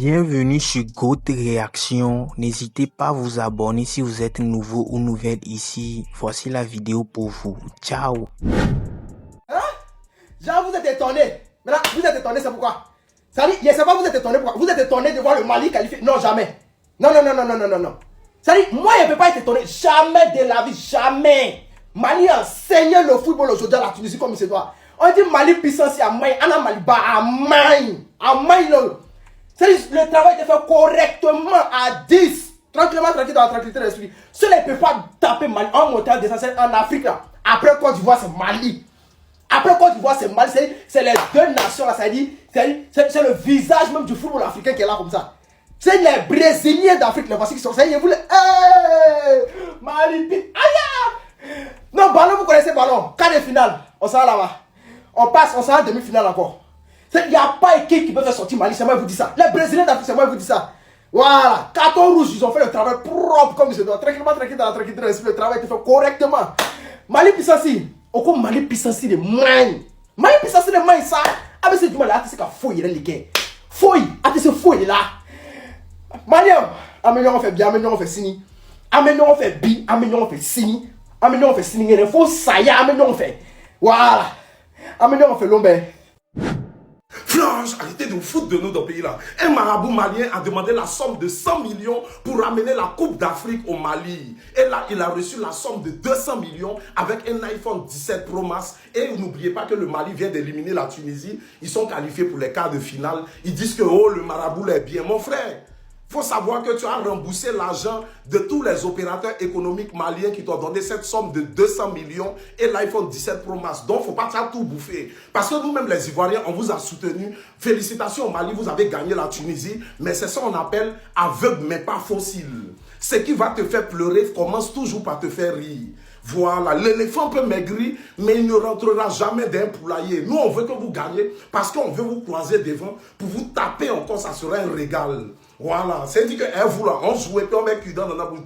Bienvenue sur Goat Réaction. N'hésitez pas à vous abonner si vous êtes nouveau ou nouvelle ici. Voici la vidéo pour vous. Ciao. Hein? Genre vous êtes étonné. Maintenant, vous êtes étonné, c'est pourquoi? Ça dit, je sais pas, vous êtes étonné pourquoi? Vous êtes étonné de voir le Mali qualifié? Non, jamais. Non. Ça dit, moi je ne peux pas être étonné. Jamais de la vie, jamais. Mali a enseigné le football aujourd'hui à la Tunisie comme il se doit. On dit Mali puissance à main, on a Mali bas à main. À main, le travail est fait correctement à 10. Tranquillement, tranquille dans la tranquillité d'esprit. Cela ne peut pas taper Mali en montant des anciens en Afrique là. Après Côte d'Ivoire, c'est Mali. Après Côte d'Ivoire, c'est Mali. C'est les deux nations là. Ça dit, c'est le visage même du football africain qui est là comme ça. C'est les Brésiliens d'Afrique, les voici qui sont ça. Ils voulaient. Hey, Mali. Aïe! Non, ballon, vous connaissez ballon. Quart de finale, on s'en va là-bas. On passe, on s'en va en demi-finale encore. Il n'y a pas équipe qui peut faire sortir Mali, c'est moi qui vous dis ça. Les Brésiliens d'Afrique, c'est moi qui vous dis ça. Voilà, carton rouge, ils ont fait le travail propre comme ils se doivent. Tranquillement, tranquille dans la tranquillité, le travail a été fait correctement. Mali Pissansi, au coup Mali Pissansi de main. Mali Pissansi de main, ça. Ah, mais c'est du mal, c'est qu'à fouiller les gars. Fouille, ah, c'est fouille là. Mali, améliorons, on fait bien, améliorons, on fait sini. Améliorons, on fait bi, améliorons, on fait sini. Améliorons, on fait sini. Il faut ça y est, améliorons, on fait. Voilà. Améliorons, on fait l'ombre. Franche, arrêtez de vous foutre de nous dans le pays là. Un marabout malien a demandé la somme de 100 millions pour ramener la Coupe d'Afrique au Mali. Et là, il a reçu la somme de 200 millions avec un iPhone 17 Pro Max. Et n'oubliez pas que le Mali vient d'éliminer la Tunisie. Ils sont qualifiés pour les quarts de finale. Ils disent que oh, le marabout est bien. Mon frère, il faut savoir que tu as remboursé l'argent de tous les opérateurs économiques maliens qui t'ont donné cette somme de 200 millions et l'iPhone 17 Pro Max. Donc, il ne faut pas tout bouffer. Parce que nous-mêmes, les Ivoiriens, on vous a soutenu. Félicitations au Mali, vous avez gagné la Tunisie. Mais c'est ça qu'on appelle aveugle, mais pas fossile. Ce qui va te faire pleurer commence toujours par te faire rire. Voilà, l'éléphant peut maigrir, mais il ne rentrera jamais d'un poulailler. Nous, on veut que vous gagnez parce qu'on veut vous croiser devant pour vous taper encore, ça sera un régal. Voilà, c'est dit que vous là, on jouait, puis on met cuit dans la bouche.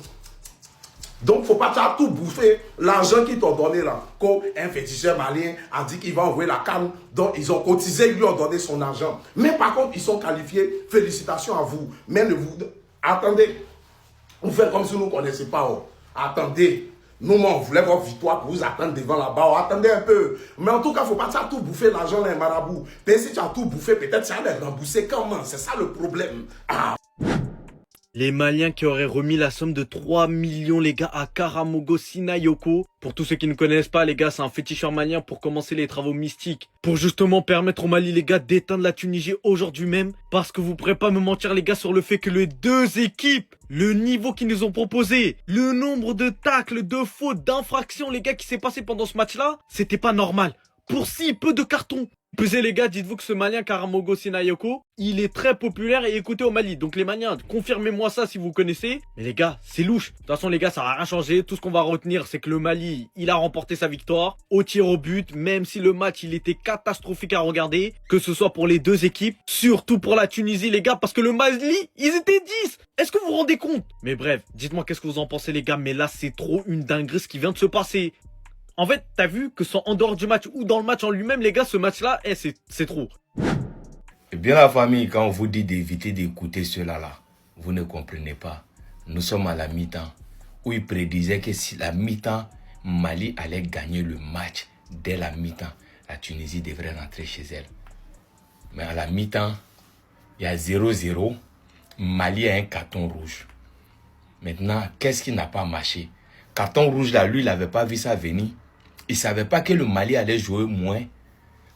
Donc, il ne faut pas tout bouffer l'argent qu'ils t'ont donné là. Quand un féticheur malien a dit qu'il va envoyer la canne, donc ils ont cotisé, ils lui ont donné son argent. Mais par contre, ils sont qualifiés. Félicitations à vous. Mais ne vous... Attendez, vous faites comme si nous ne connaissions pas. Oh. Attendez. Nous, on voulait votre victoire pour vous attendre devant là-bas. Oh, attendez un peu. Mais en tout cas, il ne faut pas tout bouffer l'argent d'un marabout. Mais si tu as tout bouffé, peut-être ça va les rembourser comment? C'est ça le problème. Ah. Les Maliens qui auraient remis la somme de 3 millions, les gars, à Karamogo Sinayoko. Pour tous ceux qui ne connaissent pas, les gars, c'est un féticheur malien pour commencer les travaux mystiques. Pour justement permettre au Mali, les gars, d'éteindre la Tunisie aujourd'hui même. Parce que vous pourrez pas me mentir, les gars, sur le fait que les deux équipes, le niveau qu'ils nous ont proposé, le nombre de tacles, de fautes, d'infractions, les gars, qui s'est passé pendant ce match-là, c'était pas normal. Pour si peu de cartons. Pesez les gars, dites-vous que ce Malien Karamogo Sinayoko, il est très populaire et écouté au Mali. Donc les Maliens, confirmez-moi ça si vous connaissez. Mais les gars, c'est louche. De toute façon les gars, ça va rien changer. Tout ce qu'on va retenir, c'est que le Mali, il a remporté sa victoire au tir au but. Même si le match, il était catastrophique à regarder. Que ce soit pour les deux équipes. Surtout pour la Tunisie les gars, parce que le Mali, ils étaient 10. Est-ce que vous vous rendez compte? Mais bref, dites-moi qu'est-ce que vous en pensez les gars. Mais là, c'est trop une dinguerie ce qui vient de se passer. En fait, t'as vu que soit en dehors du match ou dans le match en lui-même, les gars, ce match-là, c'est trop. Eh bien la famille, quand on vous dit d'éviter d'écouter cela-là, vous ne comprenez pas. Nous sommes à la mi-temps, où il prédisait que si la mi-temps, Mali allait gagner le match dès la mi-temps. La Tunisie devrait rentrer chez elle. Mais à la mi-temps, il y a 0-0. Mali a un carton rouge. Maintenant, qu'est-ce qui n'a pas marché? Carton rouge là, lui, il n'avait pas vu ça venir. Il ne savait pas que le Mali allait jouer moins.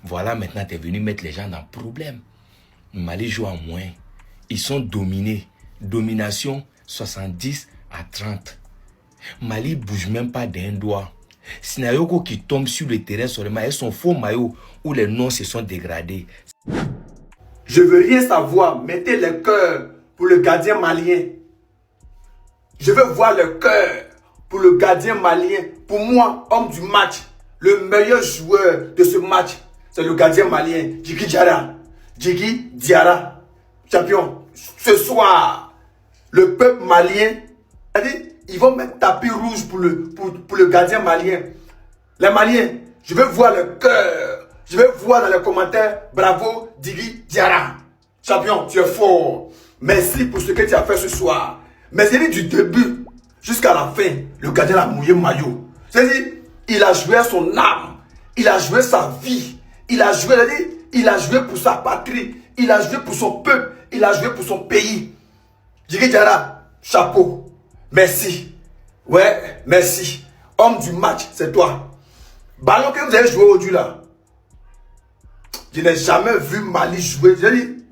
Voilà, maintenant, tu es venu mettre les gens dans le problème. Le Mali joue en moins. Ils sont dominés. Domination 70 à 30. Mali ne bouge même pas d'un doigt. Sinayoko qui tombe sur le terrain seulement et son faux maillot où les noms se sont dégradés. Je veux rien savoir. Mettez le cœur pour le gardien malien. Je veux voir le cœur pour le gardien malien. Pour moi, homme du match, le meilleur joueur de ce match, c'est le gardien malien, Djigui Diarra. Djigui Diarra, champion. Ce soir, le peuple malien, ils vont mettre tapis rouge pour le gardien malien. Les Maliens, je veux voir le cœur. Je veux voir dans les commentaires, bravo Djigui Diarra. Champion, tu es fort. Merci pour ce que tu as fait ce soir. Mais c'est du début jusqu'à la fin, le gardien a mouillé maillot. C'est-à-dire, il a joué son âme, il a joué sa vie, il a joué pour sa patrie, il a joué pour son peuple, il a joué pour son pays. Djigui Diarra, chapeau. Merci. Ouais, merci. Homme du match, c'est toi. Ballon que vous avez joué aujourd'hui là. Je n'ai jamais vu Mali jouer. J'ai dit,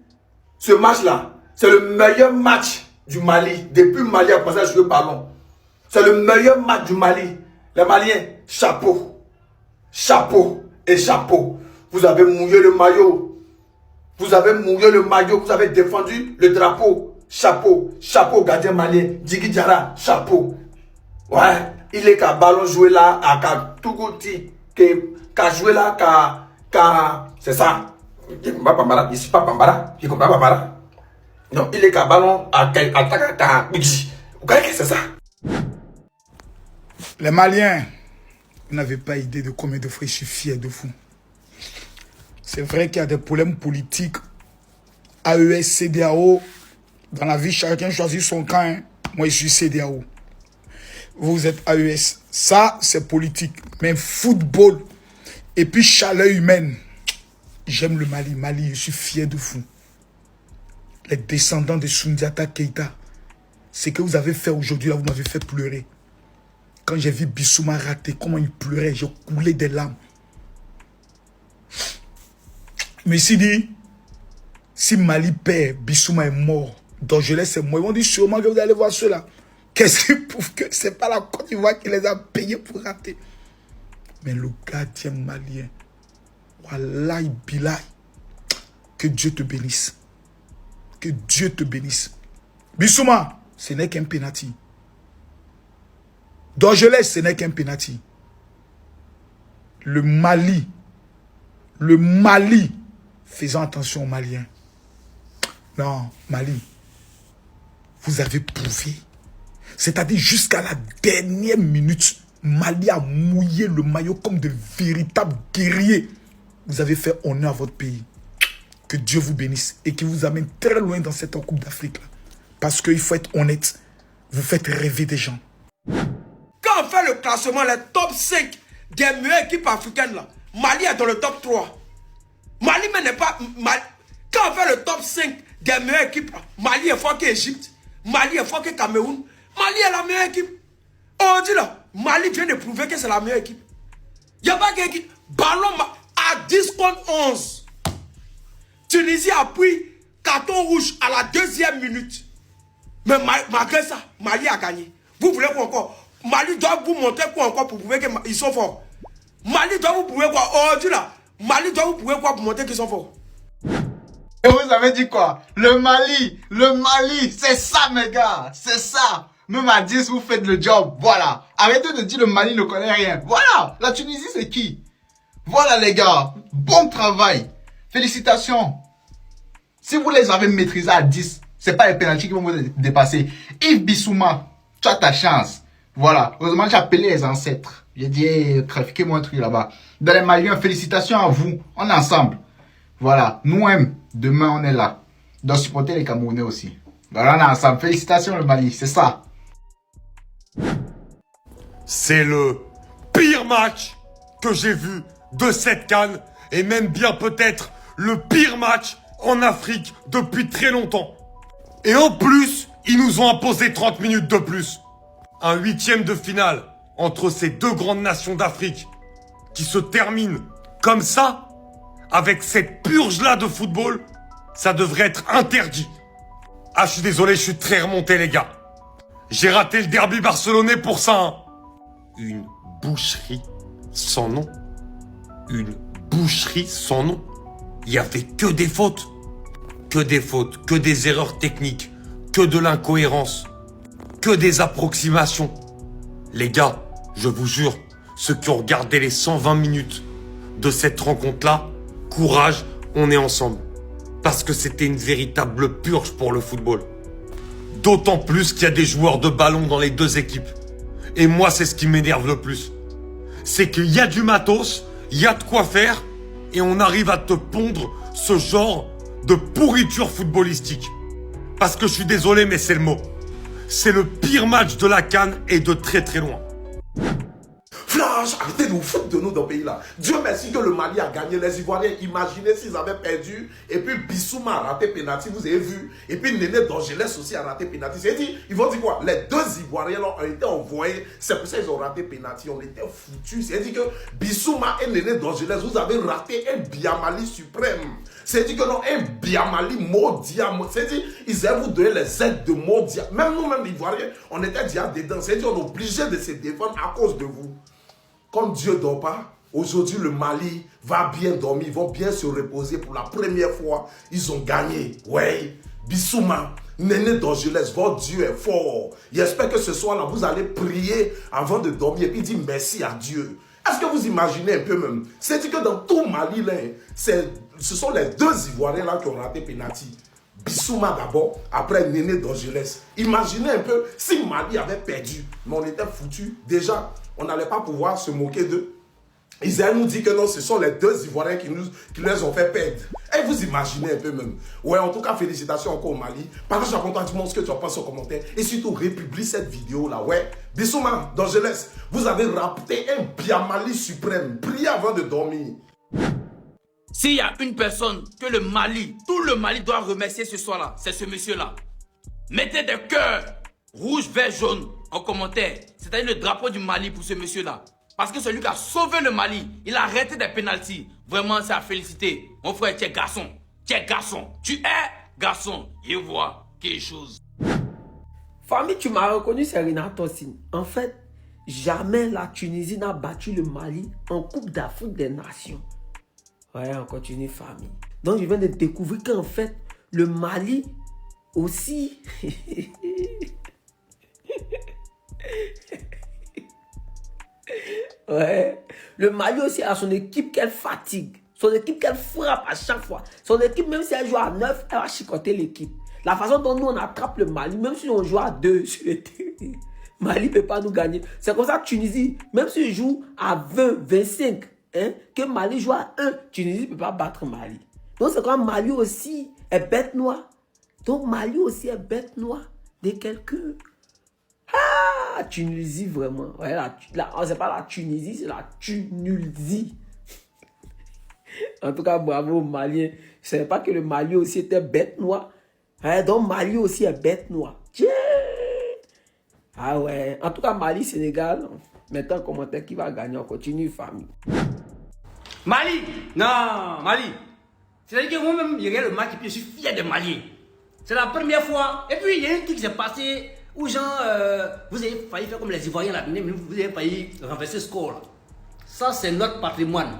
ce match-là, c'est le meilleur match du Mali. Depuis le Mali a commencé à jouer ballon. C'est le meilleur match du Mali. Les Maliens, chapeau. Chapeau et chapeau. Vous avez mouillé le maillot. Vous avez mouillé le maillot. Vous avez défendu le drapeau. Chapeau. Chapeau, gardien malien. Djigui Diarra, chapeau. Ouais. Il est qu'à ballon jouer là, à Tougouti. Qu'à jouer là, c'est ça. Je ne comprends pas Bambara. Je ne suis pas Bambara. Je ne comprends pas Bambara. Non, il est qu'à ballon à c'est ça. Les Maliens, vous n'avez pas idée de combien de fois je suis fier de vous. C'est vrai qu'il y a des problèmes politiques. AES, CEDEAO. Dans la vie, chacun choisit son camp. Hein. Moi, je suis CEDEAO. Vous êtes AES. Ça, c'est politique. Mais football et puis chaleur humaine. J'aime le Mali. Mali, je suis fier de vous. Les descendants de Soundiata Keïta. Ce que vous avez fait aujourd'hui, là, vous m'avez fait pleurer. Quand j'ai vu Bissouma rater, comment il pleurait, j'ai coulé des larmes. Mais si dit, si Mali perd, Bissouma est mort, Dorgelès est mort, ils vont dire sûrement que vous allez voir cela. Qu'est-ce qui prouve que ce n'est pas la Côte d'Ivoire qui les a payés pour rater? Mais le gardien malien, Wallahi Bilay, que Dieu te bénisse. Que Dieu te bénisse. Bissouma, ce n'est qu'un penalty. Dorgelès, ce n'est qu'un penalty. Le Mali, faisant attention aux Maliens. Non, Mali, vous avez prouvé. C'est-à-dire jusqu'à la dernière minute, Mali a mouillé le maillot comme de véritables guerriers. Vous avez fait honneur à votre pays. Que Dieu vous bénisse et qu'il vous amène très loin dans cette Coupe d'Afrique. Parce qu'il faut être honnête, vous faites rêver des gens. Quand on fait le classement, les top 5 des meilleures équipes africaines, là, Mali est dans le top 3. Mali mais n'est pas... Quand on fait le top 5 des meilleures équipes, Mali est fort qu'Égypte, Mali est fort que Cameroun, Mali est la meilleure équipe. On dit là, Mali vient de prouver que c'est la meilleure équipe. Il n'y a pas d'équipe. Ballon à 10 contre 11. Tunisie a pris carton rouge à la 2e minute. Mais malgré ça, Mali a gagné. Vous voulez quoi encore? Mali doit vous montrer quoi encore pour prouver qu'ils sont forts. Mali doit vous prouver quoi? Oh, dis là. Mali doit vous prouver quoi pour montrer qu'ils sont forts. Et vous avez dit quoi? Le Mali, c'est ça mes gars, c'est ça. Même à 10, vous faites le job, voilà. Arrêtez de dire le Mali ne connaît rien. Voilà, la Tunisie c'est qui? Voilà les gars, bon travail. Félicitations. Si vous les avez maîtrisés à 10, c'est pas les pénaltys qui vont vous dépasser. Yves Bissouma, tu as ta chance. Voilà, heureusement j'ai appelé les ancêtres. J'ai dit, hey, trafiquez-moi un truc là-bas. Dans les Maliens, félicitations à vous. On est ensemble. Voilà, nous-mêmes, demain on est là. Donc supporter les Camerounais aussi. Voilà, on est ensemble. Félicitations le Mali, c'est ça. C'est le pire match que j'ai vu de cette CAN. Et même bien peut-être le pire match en Afrique depuis très longtemps. Et en plus, ils nous ont imposé 30 minutes de plus. Un 8e de finale entre ces deux grandes nations d'Afrique qui se termine comme ça, avec cette purge-là de football, ça devrait être interdit. Ah, je suis désolé, je suis très remonté, les gars. J'ai raté le derby barcelonais pour ça. Hein. Une boucherie sans nom. Une boucherie sans nom. Il n'y avait que des fautes. Que des fautes, que des erreurs techniques, que de l'incohérence, que des approximations. Les gars, je vous jure, ceux qui ont regardé les 120 minutes de cette rencontre-là, courage, on est ensemble. Parce que c'était une véritable purge pour le football. D'autant plus qu'il y a des joueurs de ballon dans les deux équipes. Et moi, c'est ce qui m'énerve le plus. C'est qu'il y a du matos, il y a de quoi faire, et on arrive à te pondre ce genre de pourriture footballistique. Parce que je suis désolé, mais c'est le mot. C'est le pire match de la CAN et de très très loin. Flash, arrêtez de vous foutre de nous dans le pays là. Dieu merci que le Mali a gagné. Les Ivoiriens, imaginez s'ils avaient perdu. Et puis Bissouma a raté penalty, vous avez vu. Et puis Néné d'Angelès aussi a raté penalty. C'est-à-dire, ils vont dire quoi? Les deux Ivoiriens là ont été envoyés. C'est pour ça qu'ils ont raté penalty. On était foutus. C'est-à-dire que Bissouma et Néné d'Angelès, vous avez raté un Biamali suprême. C'est-à-dire que non, un Biamali Modia. C'est-à-dire, ils avaient vous donné les aides de Modia. Même nous-mêmes, Ivoiriens, on était déjà dedans. C'est-à-dire, on est obligé de se défendre à cause de vous. Comme Dieu ne dort pas, aujourd'hui le Mali va bien dormir, ils vont bien se reposer pour la première fois. Ils ont gagné. Ouais, Bissouma, Néné d'Angelès, votre Dieu est fort. J'espère que ce soir-là, vous allez prier avant de dormir et puis dire merci à Dieu. Est-ce que vous imaginez un peu même? C'est-à-dire que dans tout Mali, là, ce sont les deux Ivoiriens là qui ont raté penalty. Bissouma d'abord, après Néné d'Angelès. Imaginez un peu si Mali avait perdu, mais on était foutus. Déjà, on n'allait pas pouvoir se moquer d'eux. Israël nous dit que non, ce sont les deux Ivoiriens qui les ont fait perdre. Et vous imaginez un peu même. Ouais, en tout cas, félicitations encore au Mali. Partage à toi, dis-moi ce que tu en penses en commentaire. Et surtout, republie cette vidéo-là. Ouais, Bissouma d'Angelès, vous avez rapté un Biamali suprême. Priez avant de dormir. S'il y a une personne que le Mali, tout le Mali doit remercier ce soir-là, c'est ce monsieur-là. Mettez des cœurs rouge, vert, jaune en commentaire. C'est-à-dire le drapeau du Mali pour ce monsieur-là. Parce que celui qui a sauvé le Mali, il a arrêté des pénaltys. Vraiment, c'est à féliciter. Mon frère, tu es garçon. Tu es garçon. Tu es garçon. Et vois quelque chose. Famille, tu m'as reconnu, c'est Renato Tosin. En fait, jamais la Tunisie n'a battu le Mali en Coupe d'Afrique des Nations. Ouais, on continue, famille. Donc, je viens de découvrir qu'en fait, le Mali aussi... Ouais, le Mali aussi a son équipe qu'elle fatigue. Son équipe qu'elle frappe à chaque fois. Son équipe, même si elle joue à 9, elle va chicoter l'équipe. La façon dont nous on attrape le Mali, même si on joue à 2 sur le terrain, Mali ne peut pas nous gagner. C'est comme ça que Tunisie, même si on joue à 20, 25, hein, que Mali joue à 1, Tunisie ne peut pas battre Mali. Donc c'est comme Mali aussi est bête noire. Donc Mali aussi est bête noire de quelqu'un. Ah, Tunisie vraiment. Ouais, c'est pas la Tunisie, c'est la Tunisie. En tout cas, bravo aux Maliens. Je savais pas que le Mali aussi était bête noire. Ouais, donc Mali aussi est bête noire. Tiens. Ah ouais. En tout cas, Mali, Sénégal. Mettez en commentaire qui va gagner. On continue, famille. Mali. Non, Mali. C'est-à-dire que moi-même, je regarde le match et puis je suis fier de Mali. C'est la première fois. Et puis, il y a un truc qui s'est passé où, genre, vous avez failli faire comme les Ivoiriens là, mais vous avez failli renverser le score là. Ça, c'est notre patrimoine.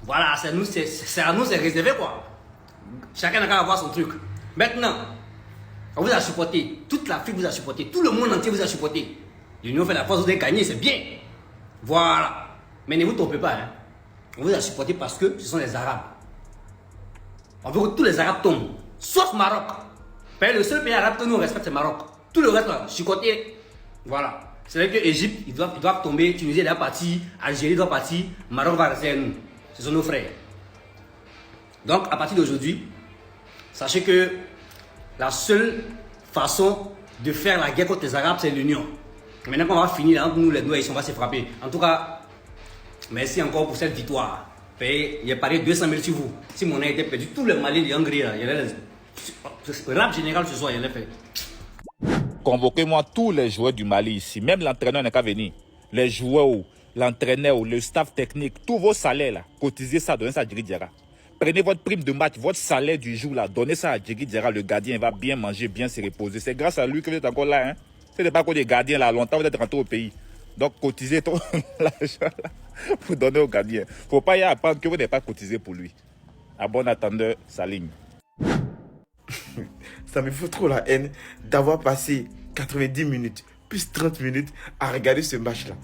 Voilà, c'est à nous, c'est réservé quoi. Chacun n'a qu'à avoir son truc. Maintenant, on vous a supporté. Toute l'Afrique vous a supporté. Tout le monde entier vous a supporté. L'Union fait la force, vous avez gagné, c'est bien. Voilà. Mais ne vous trompez pas, hein. On vous a supporté parce que ce sont les Arabes. On veut que tous les Arabes tombent. Sauf Maroc. Le seul pays arabe que nous on respecte, c'est Maroc. Tout le reste là, chicoté. Voilà. C'est vrai que l'Égypte, ils doivent tomber. Tunisie est partie. Algérie doit partir. Maroc va rester à nous. Ce sont nos frères. Donc, à partir d'aujourd'hui, sachez que la seule façon de faire la guerre contre les Arabes, c'est l'union. Maintenant qu'on va finir, là, nous les deux, on va se frapper. En tout cas, merci encore pour cette victoire. Il y a parlé 200 000 sur vous. Si mon nom était perdu, tout le Mali, les Hongrie, il y a le rap général ce soir, il y a fait. Convoquez-moi tous les joueurs du Mali ici. Même l'entraîneur n'a qu'à venir. Les joueurs, l'entraîneur, le staff technique, tous vos salaires là, cotisez ça, donnez ça à Djigui Diarra. Prenez votre prime de match, votre salaire du jour là, donnez ça à Djigui Diarra, le gardien, il va bien manger, bien se reposer. C'est grâce à lui que vous êtes encore là. Hein. Ce n'est pas que des gardiens là, longtemps vous êtes rentré au pays. Donc cotisez tout l'argent là pour donner au gardien. Il ne faut pas y apprendre que vous n'avez pas cotisé pour lui. À bon attendeur, Salim. Ça me fout trop la haine d'avoir passé 90 minutes plus 30 minutes à regarder ce match-là.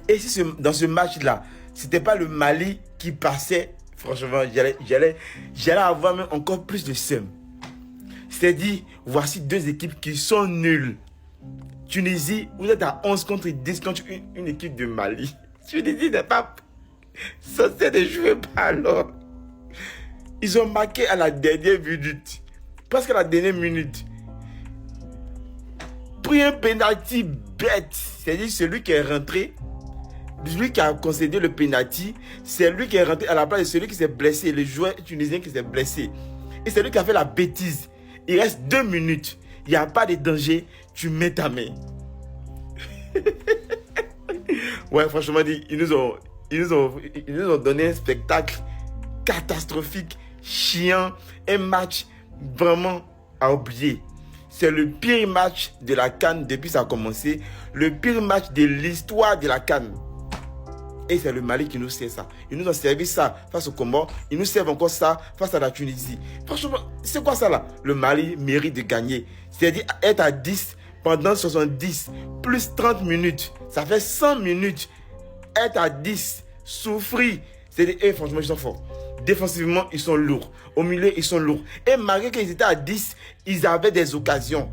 Et si dans ce match-là, c'était pas le Mali qui passait, franchement, j'allais avoir même encore plus de seum. C'est-à-dire, voici deux équipes qui sont nulles. Tunisie, vous êtes à 11 contre 10 contre une équipe de Mali. Tunisie n'est pas censée de jouer ballon. Ils ont marqué à la dernière minute. Presque à la dernière minute. pris un penalty bête. C'est-à-dire celui qui est rentré, celui qui a concédé le penalty, c'est lui qui est rentré à la place de celui qui s'est blessé, le joueur tunisien qui s'est blessé. Et c'est lui qui a fait la bêtise. Il reste 2 minutes. Il n'y a pas de danger. Tu mets ta main. Ouais, franchement, ils nous ont donné un spectacle catastrophique, chiant, un match vraiment à oublier. C'est le pire match de la CAN depuis ça a commencé, le pire match de l'histoire de la CAN. Et c'est le Mali qui nous sert ça. Ils nous ont servi ça face au Comores, ils nous servent encore ça face à la Tunisie. Franchement, c'est quoi ça là? Le Mali mérite de gagner. C'est-à-dire être à 10 pendant 70 plus 30 minutes. Ça fait 100 minutes. Être à 10, souffrir. C'est-à-dire, franchement, ils sont forts. Défensivement, ils sont lourds. Au milieu, ils sont lourds. Et malgré qu'ils étaient à 10, ils avaient des occasions.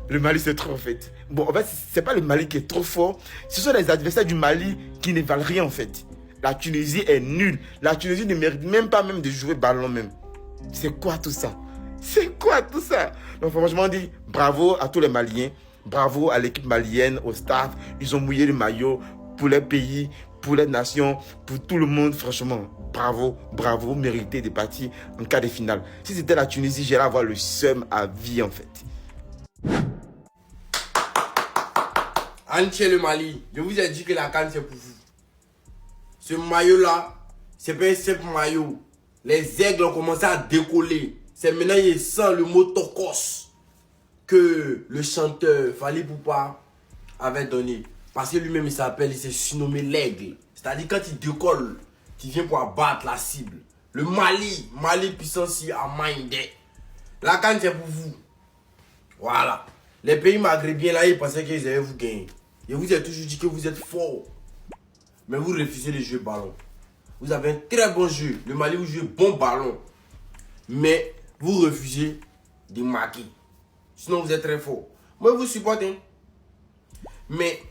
Le Mali, c'est trop en fait. Bon, en fait, c'est pas le Mali qui est trop fort. Ce sont les adversaires du Mali qui ne valent rien en fait. La Tunisie est nulle. La Tunisie ne mérite même pas de jouer ballon même. C'est quoi tout ça? C'est quoi tout ça? Donc franchement, on dit bravo à tous les Maliens. Bravo à l'équipe malienne, au staff. Ils ont mouillé le maillot pour les pays, pour les nations, pour tout le monde. Franchement, bravo, bravo. Méritez de partir en quart de finale. Si c'était la Tunisie, j'irais avoir le seum à vie en fait. Entier le Mali, je vous ai dit que la CAN c'est pour vous. Ce maillot-là, c'est pas un simple maillot. Les aigles ont commencé à décoller. C'est maintenant il sent le mot tokos que le chanteur Fally Ipupa avait donné. Parce que lui-même il s'est surnommé l'aigle. C'est-à-dire quand il décolle, il vient pour abattre la cible. Le Mali puissance à mindé. La CAN c'est pour vous. Voilà. Les pays maghrébiens là, ils pensaient qu'ils allaient vous gagner. Je vous ai toujours dit que vous êtes fort. Mais vous refusez de jouer ballon. Vous avez un très bon jeu. Le Mali, vous jouez bon ballon. Mais vous refusez de marquer. Sinon, vous êtes très fort. Moi, je vous supporte. Hein. Mais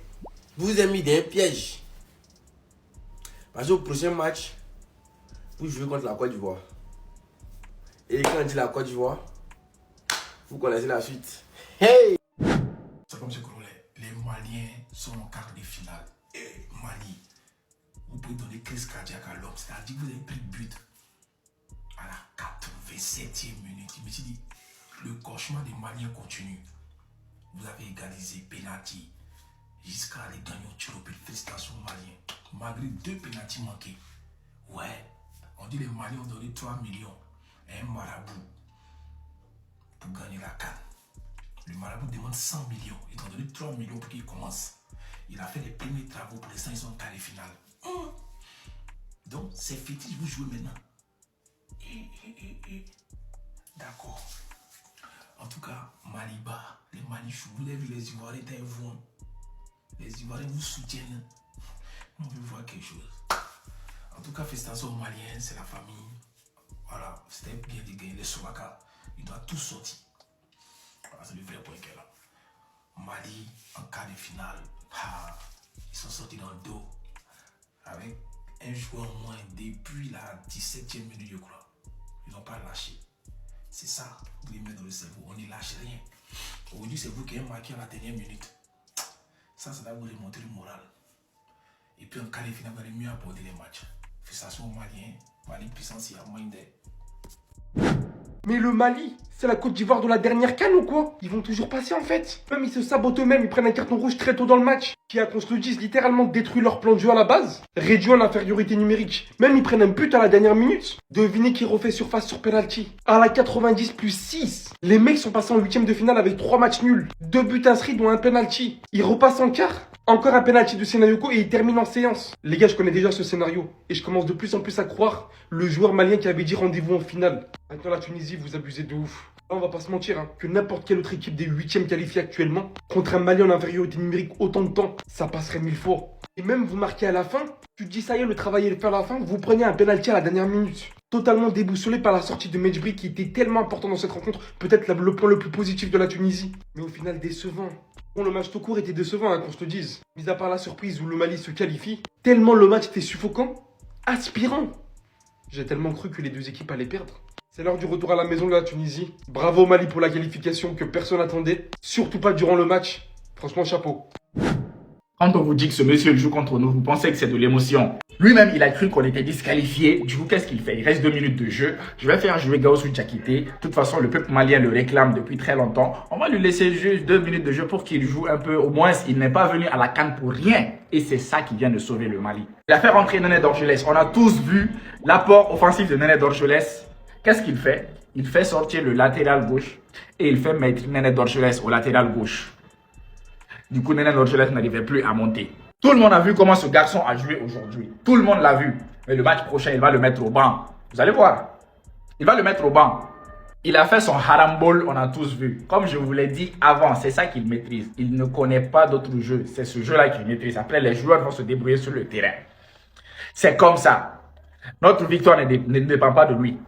vous avez mis dans un piège. Parce qu'au prochain match, vous jouez contre la Côte d'Ivoire. Et quand on dit la Côte d'Ivoire, vous connaissez la suite. Hey! C'est comme ce que les Maliens sont en quart de finale. Et Mali, vous pouvez donner crise cardiaque à l'homme. C'est-à-dire que vous avez pris le but à la 87e minute. Je me suis dit, le cauchemar des Maliens continue. Vous avez égalisé penalty jusqu'à aller gagner au tir au but. Félicitations aux Maliens. Malgré 2 penaltys manqués. Ouais, on dit les Maliens ont donné 3 millions à un marabout pour gagner la CAN. Le marabout demande 100 millions. Ils ont donné 3 millions pour qu'il commence. Il a fait les premiers travaux. Pour l'instant, ils sont en quart de finale. Donc, c'est fétiche, vous jouez maintenant. D'accord. En tout cas, Maliba, les Malichous, vous avez vu les Ivoiriens derrière vous. Les Ivoiriens vous soutiennent. On veut voir quelque chose. En tout cas, félicitations aux Maliens, c'est la famille. Voilà, c'était bien de gagner les Soumaka. Ils doivent tous sortir. Voilà, c'est le vrai point qu'il y a là. Mali, en quart de finale. Ils sont sortis dans le dos. Avec un joueur en moins depuis la 17e minute, je crois. Ils n'ont pas lâché. C'est ça, vous les mettez dans le cerveau. On n'y lâche rien. Aujourd'hui, c'est vous qui avez marqué à la dernière minute. Ça doit vous remonter le moral. Et puis en quart de finale, vous allez mieux aborder les matchs. Félicitations aux Maliens. Mali puissance, il y a moins d'aide. Mais le Mali, c'est la Côte d'Ivoire de la dernière CAN ou quoi? Ils vont toujours passer en fait. Même ils se sabotent eux-mêmes, ils prennent un carton rouge très tôt dans le match. Qui a, qu'on se le dise, littéralement détruit leur plan de jeu à la base. Réduit l'infériorité numérique. Même ils prennent un but à la dernière minute. Devinez qui refait surface sur penalty. À la 90 plus 6. Les mecs sont passés en 8ème de finale avec 3 matchs nuls. 2 buts inscrits dont un penalty. Ils repassent en quart. Encore un penalty de Senayoko et ils terminent en séance. Les gars, je connais déjà ce scénario. Et je commence de plus en plus à croire le joueur malien qui avait dit rendez-vous en finale. Maintenant la Tunisie, vous abusez de ouf. Là, on va pas se mentir, hein, que n'importe quelle autre équipe des 8e qualifiés actuellement, contre un Mali en infériorité numérique autant de temps, ça passerait 1000 fois. Et même vous marquez à la fin, tu te dis ça y est, le travail est fait à la fin, vous prenez un penalty à la dernière minute. Totalement déboussolé par la sortie de Medjbri qui était tellement important dans cette rencontre, peut-être le point le plus positif de la Tunisie. Mais au final décevant. Bon, le match tout court était décevant, hein, qu'on se le dise. Mis à part la surprise où le Mali se qualifie, tellement le match était suffocant, aspirant. J'ai tellement cru que les deux équipes allaient perdre. C'est l'heure du retour à la maison de la Tunisie. Bravo au Mali pour la qualification que personne n'attendait. Surtout pas durant le match. Franchement, chapeau. Quand on vous dit que ce monsieur joue contre nous, vous pensez que c'est de l'émotion. Lui-même, il a cru qu'on était disqualifié. Du coup, qu'est-ce qu'il fait? Il reste 2 minutes de jeu. Je vais faire jouer Gaoussou Diakité. De toute façon, le peuple malien le réclame depuis très longtemps. On va lui laisser juste 2 minutes de jeu pour qu'il joue un peu. Au moins, il n'est pas venu à la CAN pour rien. Et c'est ça qui vient de sauver le Mali. Il a fait rentrer Néné Dorgelès. On a tous vu l'apport offensif de Néné Dorgelès. Qu'est-ce qu'il fait? Il fait sortir le latéral gauche et il fait mettre Néné Dorgelès au latéral gauche. Du coup, Néné Dorgelès n'arrivait plus à monter. Tout le monde a vu comment ce garçon a joué aujourd'hui. Tout le monde l'a vu. Mais le match prochain, il va le mettre au banc. Vous allez voir. Il va le mettre au banc. Il a fait son harambol, on a tous vu. Comme je vous l'ai dit avant, c'est ça qu'il maîtrise. Il ne connaît pas d'autres jeux. C'est ce jeu-là qu'il maîtrise. Après, les joueurs vont se débrouiller sur le terrain. C'est comme ça. Notre victoire ne dépend pas de lui.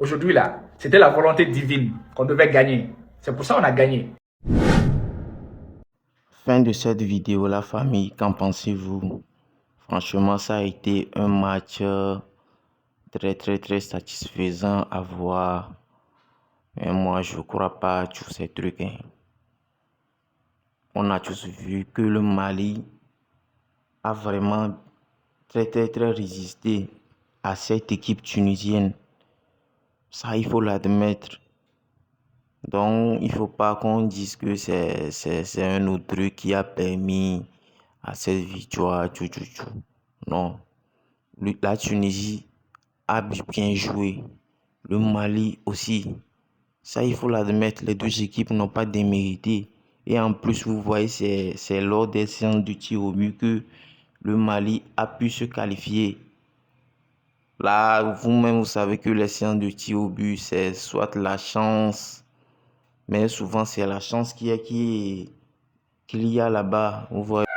Aujourd'hui, là, c'était la volonté divine qu'on devait gagner. C'est pour ça qu'on a gagné. Fin de cette vidéo, la famille, qu'en pensez-vous? Franchement, ça a été un match très satisfaisant à voir. Mais moi, je ne crois pas à tous ces trucs. On a tous vu que le Mali a vraiment très résisté à cette équipe tunisienne. Ça, il faut l'admettre. Donc, il ne faut pas qu'on dise que c'est un autre truc qui a permis à cette victoire. Non. La Tunisie a bien joué. Le Mali aussi. Ça, il faut l'admettre. Les deux équipes n'ont pas démérité. Et en plus, vous voyez, c'est lors des séances de tir au but que le Mali a pu se qualifier. Là, vous-même, vous savez que les séances de tir au but, c'est soit la chance, mais souvent c'est la chance qu'il y a là-bas. Vous voyez.